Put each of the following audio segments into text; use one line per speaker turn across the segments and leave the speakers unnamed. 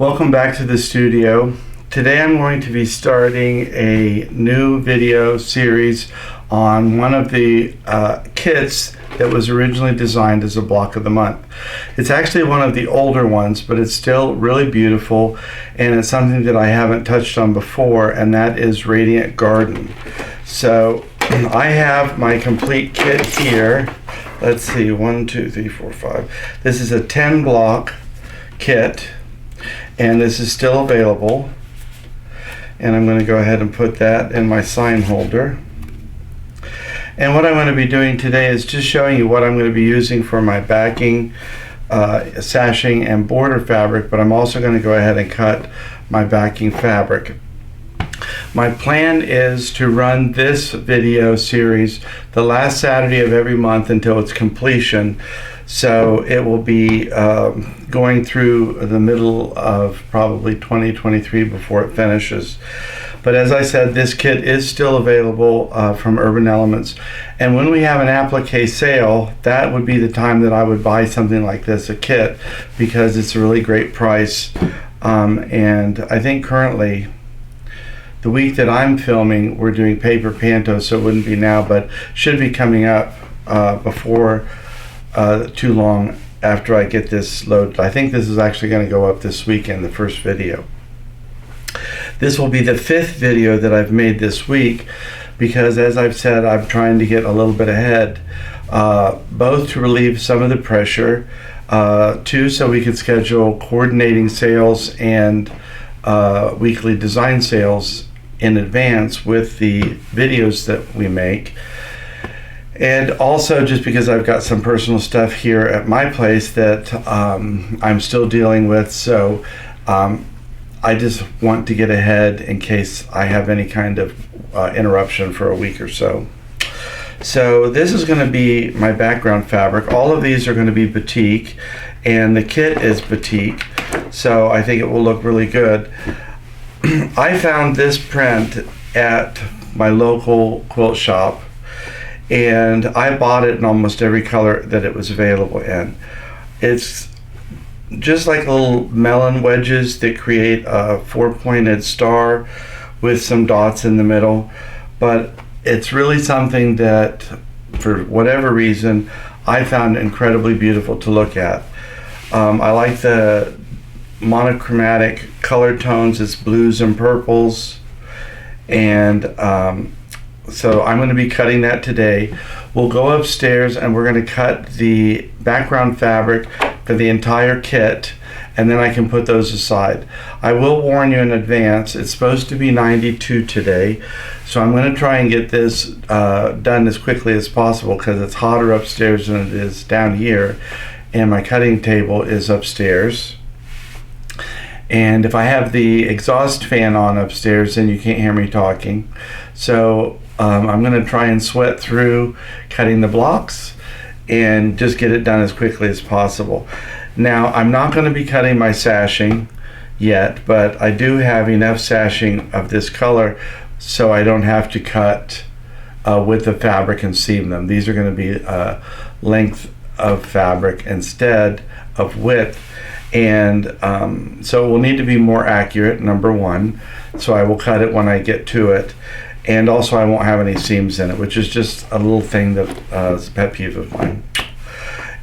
Welcome back to the studio. Today I'm going to be starting a new video series on one of the kits that was originally designed as a block of the month. It's actually one of the older ones, but it's still really beautiful, and it's something that I haven't touched on before, and that is Radiant Garden. So I have my complete kit here. Let's see, 1, 2, 3, 4, 5. This is a 10 block kit, and this is still available. And I'm going to go ahead and put that in my sign holder. And what I'm going to be doing today is just showing you what I'm going to be using for my backing, sashing, and border fabric, but I'm also going to go ahead and cut my backing fabric. My plan is to run this video series the last Saturday of every month until its completion. So it will be going through the middle of probably 2023 before it finishes. But as I said, this kit is still available from Urban Elements. And when we have an applique sale, that would be the time that I would buy something like this, a kit, because it's a really great price. And I think currently, the week that I'm filming, we're doing paper panto, so it wouldn't be now, but should be coming up before too long after I get this loaded. I think this is actually going to go up this weekend, the first video. This will be the 5th video that I've made this week because, as I've said, I'm trying to get a little bit ahead, both to relieve some of the pressure, two, so we can schedule coordinating sales and weekly design sales in advance with the videos that we make. And also just because I've got some personal stuff here at my place that I'm still dealing with, so I just want to get ahead in case I have any kind of interruption for a week or so. So this is going to be my background fabric. All of these are going to be batik, and the kit is batik, so I think it will look really good. I found this print at my local quilt shop, and I bought it in almost every color that it was available in. It's just like little melon wedges that create a 4-pointed star with some dots in the middle, but it's really something that, for whatever reason, I found incredibly beautiful to look at. I like the monochromatic color tones. It's blues and purples, and so I'm going to be cutting that today. We'll go upstairs and we're going to cut the background fabric for the entire kit, and then I can put those aside. I will warn you in advance, it's supposed to be 92 today, so I'm going to try and get this done as quickly as possible because it's hotter upstairs than it is down here, and my cutting table is upstairs. And if I have the exhaust fan on upstairs, then you can't hear me talking. So I'm going to try and sweat through cutting the blocks and just get it done as quickly as possible. Now, I'm not going to be cutting my sashing yet, but I do have enough sashing of this color so I don't have to cut with the fabric and seam them. These are going to be length of fabric instead of width. And so it will need to be more accurate, number one, so I will cut it when I get to it, and also I won't have any seams in it, which is just a little thing that is a pet peeve of mine.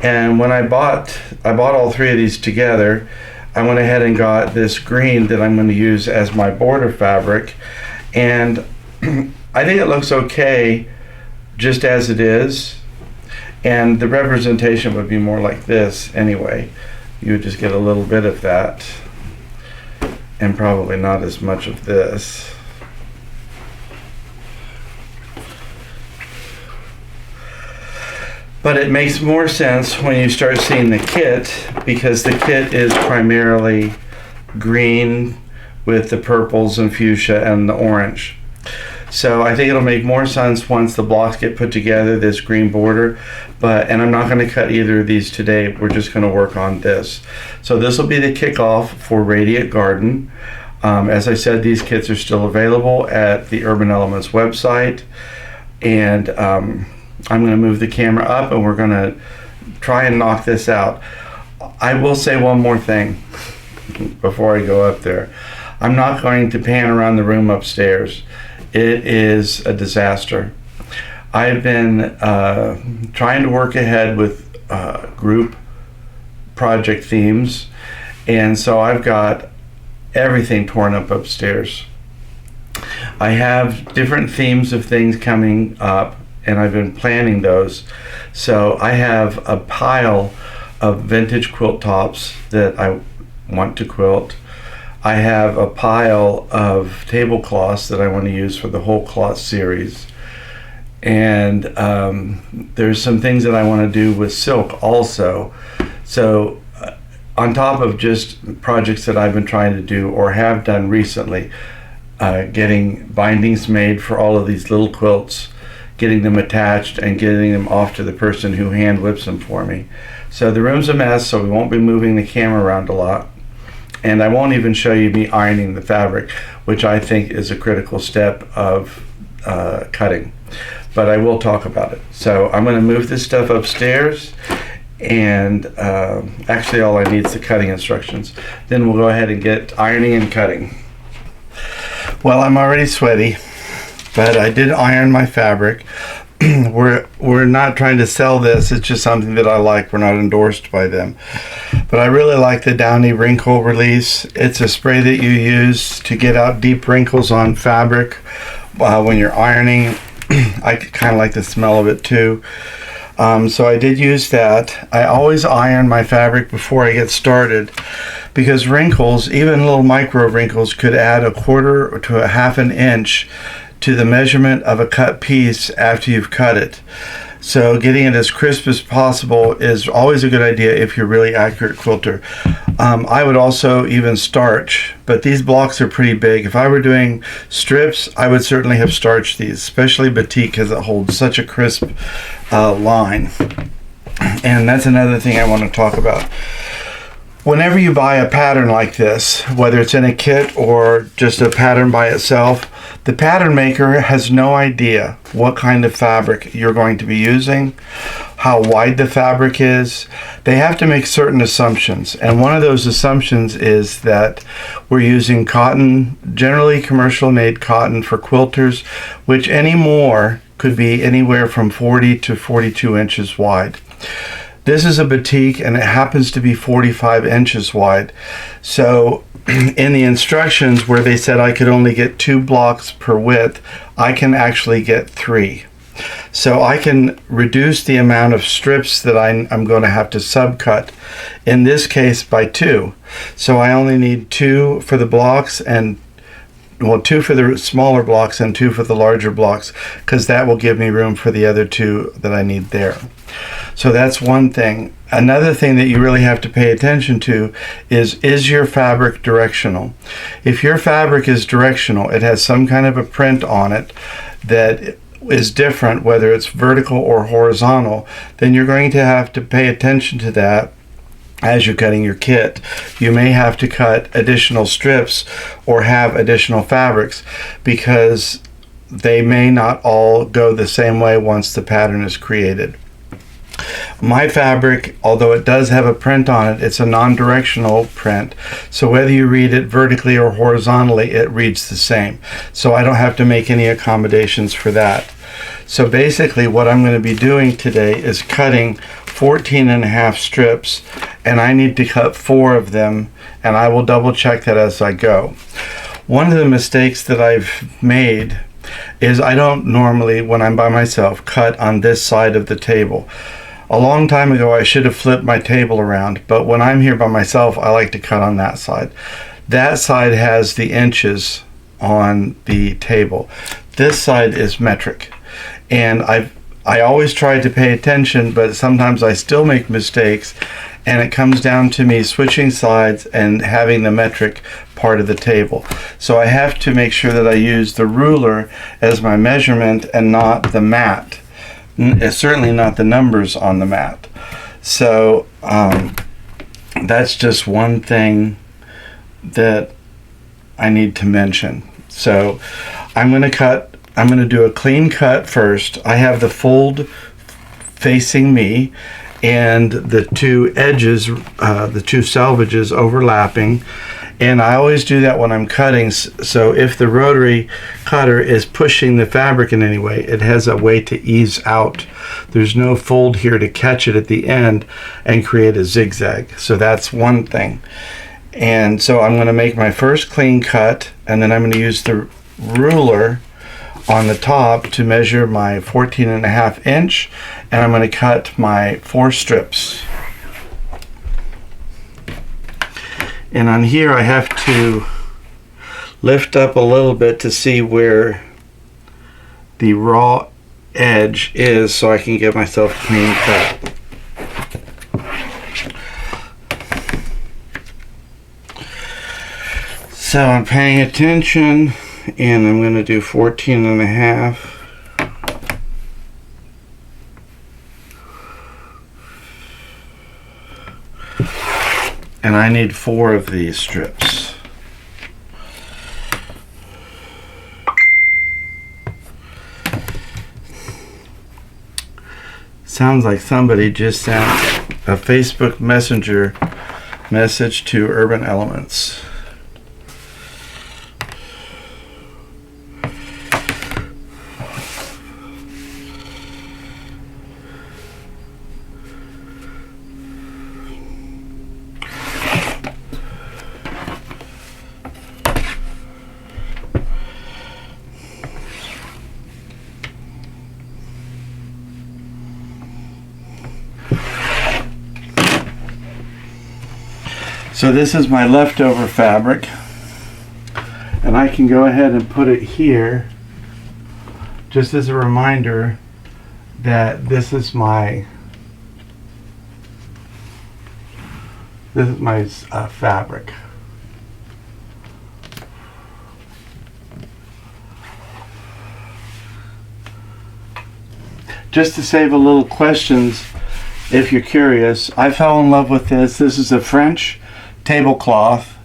And when I bought all 3 of these together, I went ahead and got this green that I'm going to use as my border fabric, and I think it looks okay just as it is, and the representation would be more like this anyway. You would just get a little bit of that and probably not as much of this. But it makes more sense when you start seeing the kit, because the kit is primarily green with the purples and fuchsia and the orange. So I think it'll make more sense once the blocks get put together, this green border. And I'm not going to cut either of these today. We're just going to work on this. So this will be the kickoff for Radiant Garden. As I said, these kits are still available at the Urban Elements website. And I'm going to move the camera up and we're going to try and knock this out. I will say one more thing. before I go up there. I'm not going to pan around the room upstairs. It is a disaster. I've been trying to work ahead with group project themes, and so I've got everything torn up upstairs. I have different themes of things coming up, and I've been planning those. So I have a pile of vintage quilt tops that I want to quilt. I have a pile of tablecloths that I want to use for the whole cloth series. And there's some things that I want to do with silk also. So on top of just projects that I've been trying to do or have done recently, getting bindings made for all of these little quilts, getting them attached and getting them off to the person who hand whips them for me. So the room's a mess, so we won't be moving the camera around a lot. And I won't even show you me ironing the fabric, which I think is a critical step of cutting. But I will talk about it. So I'm going to move this stuff upstairs, and actually all I need is the cutting instructions. Then we'll go ahead and get ironing and cutting. Well, I'm already sweaty, but I did iron my fabric. We're not trying to sell this, it's just something that I like. We're not endorsed by them. But I really like the Downy Wrinkle Release. It's a spray that you use to get out deep wrinkles on fabric when you're ironing. I kind of like the smell of it too. So I did use that. I always iron my fabric before I get started, because wrinkles, even little micro wrinkles, could add 1/4 to 1/2 inch to the measurement of a cut piece after you've cut it. So getting it as crisp as possible is always a good idea if you're a really accurate quilter. I would also even starch, but these blocks are pretty big. If I were doing strips, I would certainly have starched these, especially batik, because it holds such a crisp line. And that's another thing I want to talk about. Whenever you buy a pattern like this, whether it's in a kit or just a pattern by itself, the pattern maker has no idea what kind of fabric you're going to be using, how wide the fabric is. They have to make certain assumptions, and one of those assumptions is that we're using cotton, generally commercial made cotton for quilters, which anymore could be anywhere from 40 to 42 inches wide. This is a batik, and it happens to be 45 inches wide. So in the instructions where they said I could only get 2 blocks per width, I can actually get 3. So I can reduce the amount of strips that I'm going to have to subcut, in this case by 2. So I only need 2 for the blocks, and 2 for the smaller blocks and 2 for the larger blocks, because that will give me room for the other 2 that I need there. So that's one thing. Another thing that you really have to pay attention to is your fabric directional? If your fabric is directional, it has some kind of a print on it that is different, whether it's vertical or horizontal, then you're going to have to pay attention to that as you're cutting your kit. You may have to cut additional strips or have additional fabrics, because they may not all go the same way once the pattern is created. My fabric, although it does have a print on it, it's a non-directional print. So whether you read it vertically or horizontally, it reads the same. So I don't have to make any accommodations for that. So basically what I'm going to be doing today is cutting 14.5 strips, and I need to cut 4 of them, and I will double check that as I go. One of the mistakes that I've made is I don't normally, when I'm by myself, cut on this side of the table. A long time ago I should have flipped my table around, but when I'm here by myself I like to cut on that side. That side has the inches on the table. This side is metric, and I always try to pay attention, but sometimes I still make mistakes, and it comes down to me switching sides and having the metric part of the table. So I have to make sure that I use the ruler as my measurement and not the mat. Certainly not the numbers on the mat. So that's just one thing that I need to mention. So I'm going to do a clean cut first. I have the fold facing me, and the two edges, the two selvages overlapping. And I always do that when I'm cutting, so if the rotary cutter is pushing the fabric in any way, it has a way to ease out. There's no fold here to catch it at the end and create a zigzag. So that's one thing. And so I'm going to make my first clean cut, and then I'm going to use the ruler on the top to measure my 14.5 inch, and I'm going to cut my 4 strips. And on here I have to lift up a little bit to see where the raw edge is so I can get myself a clean cut. So I'm paying attention, and I'm going to do 14.5. And I need 4 of these strips. Sounds like somebody just sent a Facebook Messenger message to Urban Elements. So this is my leftover fabric, and I can go ahead and put it here just as a reminder that this is my fabric. Just to save a little questions, if you're curious, I fell in love with this. This is a French tablecloth.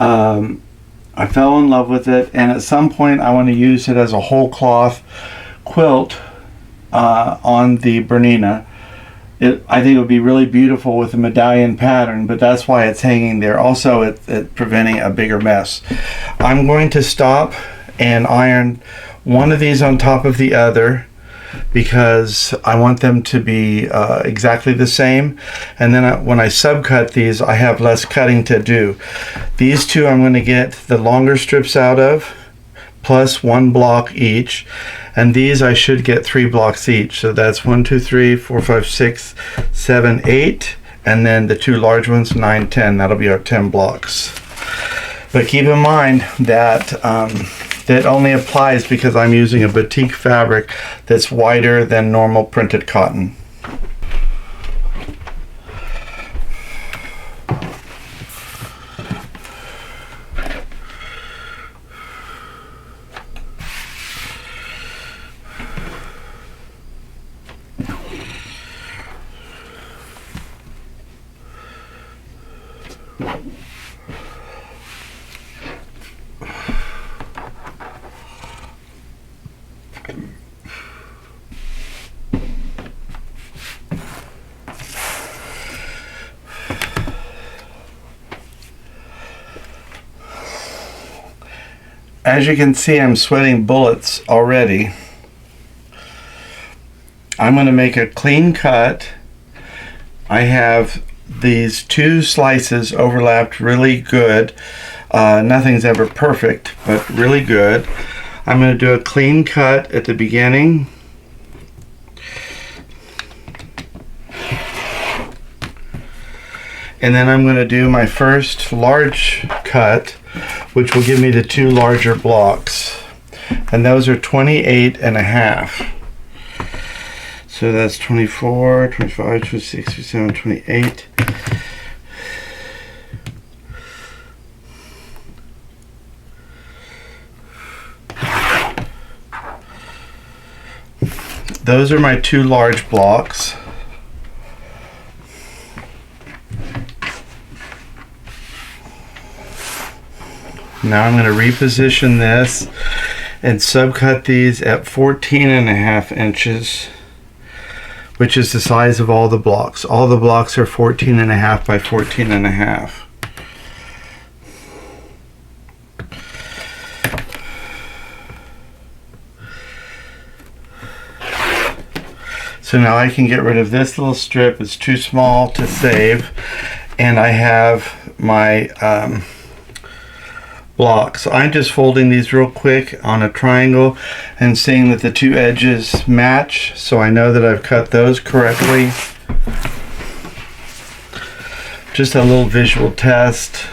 I fell in love with it, and at some point I want to use it as a whole cloth quilt on the Bernina. I think it would be really beautiful with a medallion pattern, but that's why it's hanging there. Also, it's preventing a bigger mess. I'm going to stop and iron one of these on top of the other, because I want them to be exactly the same, and then when I subcut these, I have less cutting to do. These two I'm going to get the longer strips out of, plus 1 block each, and these I should get 3 blocks each. So that's 1, 2, 3, 4, 5, 6, 7, 8, and then the 2 large ones, 9, 10. That'll be our 10 blocks. But keep in mind that that only applies because I'm using a batik fabric that's wider than normal printed cotton. As you can see, I'm sweating bullets already. I'm going to make a clean cut. I have these 2 slices overlapped really good. Nothing's ever perfect, but really good. I'm going to do a clean cut at the beginning. And then I'm going to do my first large cut, which will give me the 2 larger blocks. And those are 28.5. So that's 24, 25, 26, 27, 28. Those are my 2 large blocks. Now I'm going to reposition this and subcut these at 14.5 inches which is the size of all the blocks. All the blocks are 14.5 by 14.5. So now I can get rid of this little strip. It's too small to save. And I have my blocks. I'm just folding these real quick on a triangle and seeing that the two edges match, so I know that I've cut those correctly. Just a little visual test.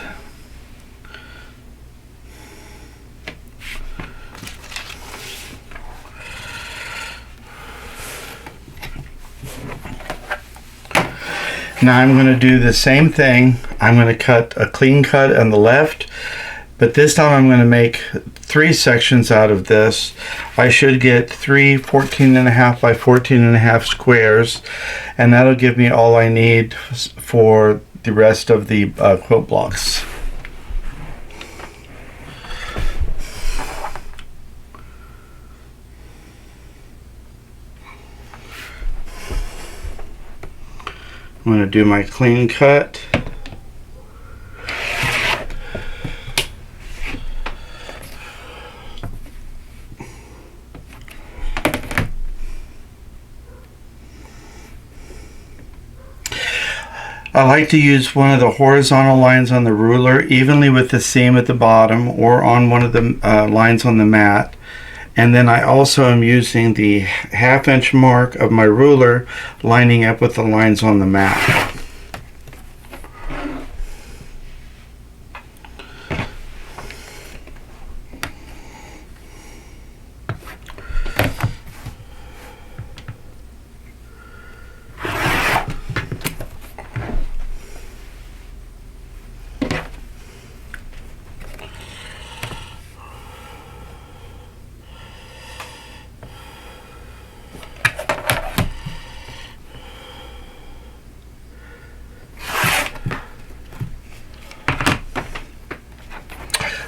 Now I'm going to do the same thing. I'm going to cut a clean cut on the left, but this time I'm going to make 3 sections out of this. I should get 3 14.5 by 14.5 squares, and that'll give me all I need for the rest of the quilt blocks. I'm going to do my clean cut. I like to use one of the horizontal lines on the ruler evenly with the seam at the bottom or on one of the lines on the mat. And then I also am using the 1/2 inch mark of my ruler lining up with the lines on the mat.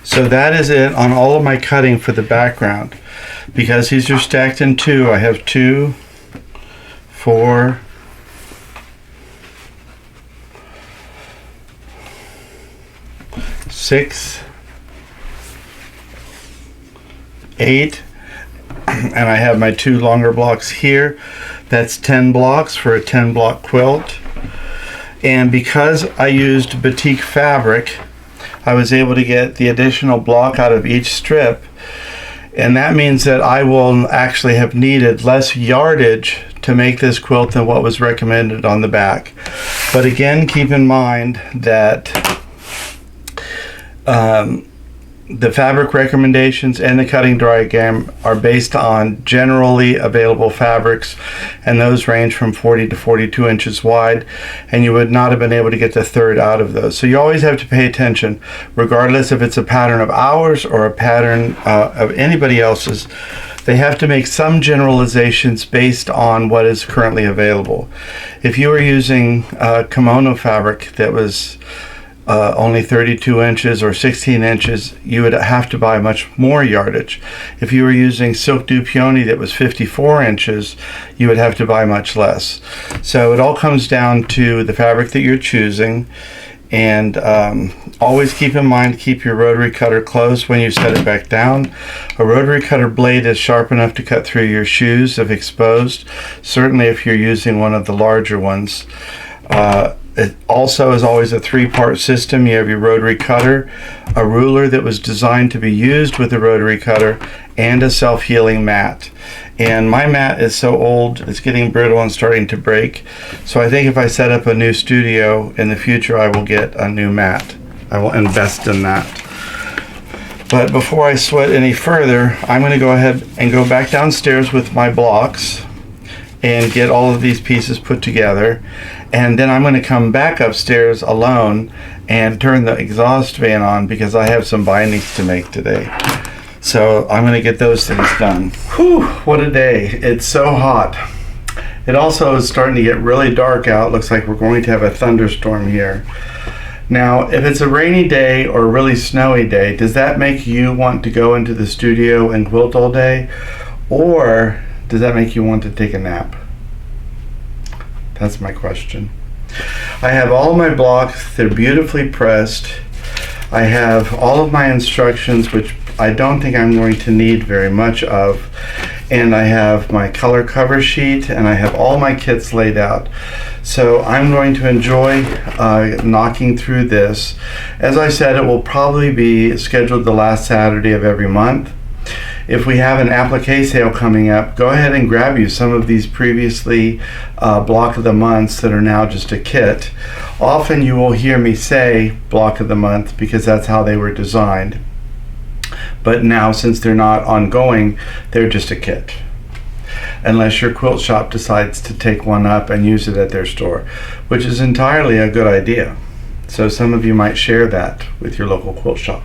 So that is it on all of my cutting for the background. Because these are stacked in 2, I have 2, 4, 6, 8, and I have my 2 longer blocks here. That's 10 blocks for a 10 block quilt. And because I used batik fabric, I was able to get the additional block out of each strip, and that means that I will actually have needed less yardage to make this quilt than what was recommended on the back. But again, keep in mind that the fabric recommendations and the cutting diagram are based on generally available fabrics, and those range from 40 to 42 inches wide, and you would not have been able to get the third out of those. So you always have to pay attention, regardless if it's a pattern of ours or a pattern of anybody else's. They have to make some generalizations based on what is currently available. If you were using kimono fabric that was only 32 inches or 16 inches, you would have to buy much more yardage. If you were using silk du peony that was 54 inches, you would have to buy much less. So it all comes down to the fabric that you're choosing, and always keep in mind, keep your rotary cutter closed when you set it back down. A rotary cutter blade is sharp enough to cut through your shoes if exposed, certainly if you're using one of the larger ones. It also is always a 3-part system. You have your rotary cutter, a ruler that was designed to be used with the rotary cutter, and a self-healing mat. And my mat is so old, it's getting brittle and starting to break. So I think if I set up a new studio in the future, I will get a new mat. I will invest in that. But before I sweat any further, I'm going to go ahead and go back downstairs with my blocks and get all of these pieces put together, and then I'm going to come back upstairs alone and turn the exhaust fan on because I have some bindings to make today. So I'm going to get those things done. Whew, what a day. It's so hot. It also is starting to get really dark out. Looks like we're going to have a thunderstorm here. Now, if it's a rainy day or a really snowy day, does that make you want to go into the studio and quilt all day? Or does that make you want to take a nap? That's my question. I have all of my blocks. They're beautifully pressed. I have all of my instructions, which I don't think I'm going to need very much of. And I have my color cover sheet, and I have all my kits laid out. So I'm going to enjoy knocking through this. As I said, it will probably be scheduled the last Saturday of every month. If we have an applique sale coming up, go ahead and grab you some of these previously block of the months that are now just a kit. Often you will hear me say block of the month because that's how they were designed. But now, since they're not ongoing, they're just a kit. Unless your quilt shop decides to take one up and use it at their store, which is entirely a good idea. So some of you might share that with your local quilt shop.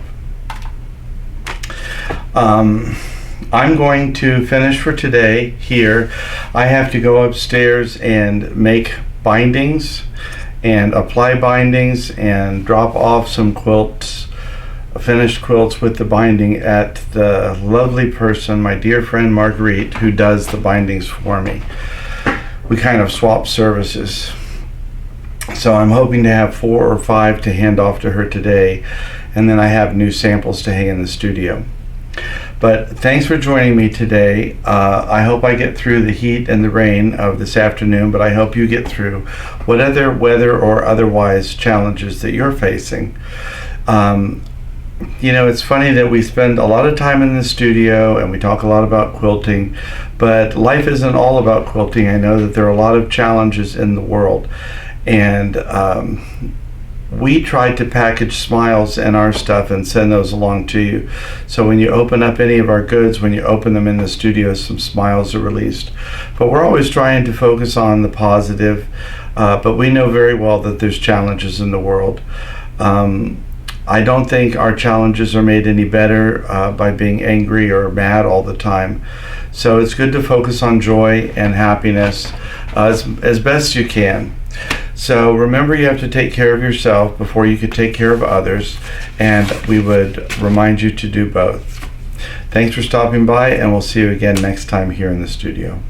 I'm going to finish for today here. I have to go upstairs and make bindings and apply bindings and drop off some quilts, finished quilts with the binding at the lovely person, my dear friend Marguerite, who does the bindings for me. We kind of swap services. So I'm hoping to have 4 or 5 to hand off to her today, and then I have new samples to hang in the studio. But thanks for joining me today. I hope I get through the heat and the rain of this afternoon, but I hope you get through whatever weather or otherwise challenges that you're facing. You know, it's funny that we spend a lot of time in the studio and we talk a lot about quilting, but life isn't all about quilting. I know that there are a lot of challenges in the world, and we try to package smiles in our stuff and send those along to you. So when you open up any of our goods, when you open them in the studio, some smiles are released. But we're always trying to focus on the positive, but we know very well that there's challenges in the world. I don't think our challenges are made any better by being angry or mad all the time. So it's good to focus on joy and happiness as best you can. So remember, you have to take care of yourself before you can take care of others, and we would remind you to do both. Thanks for stopping by, and we'll see you again next time here in the studio.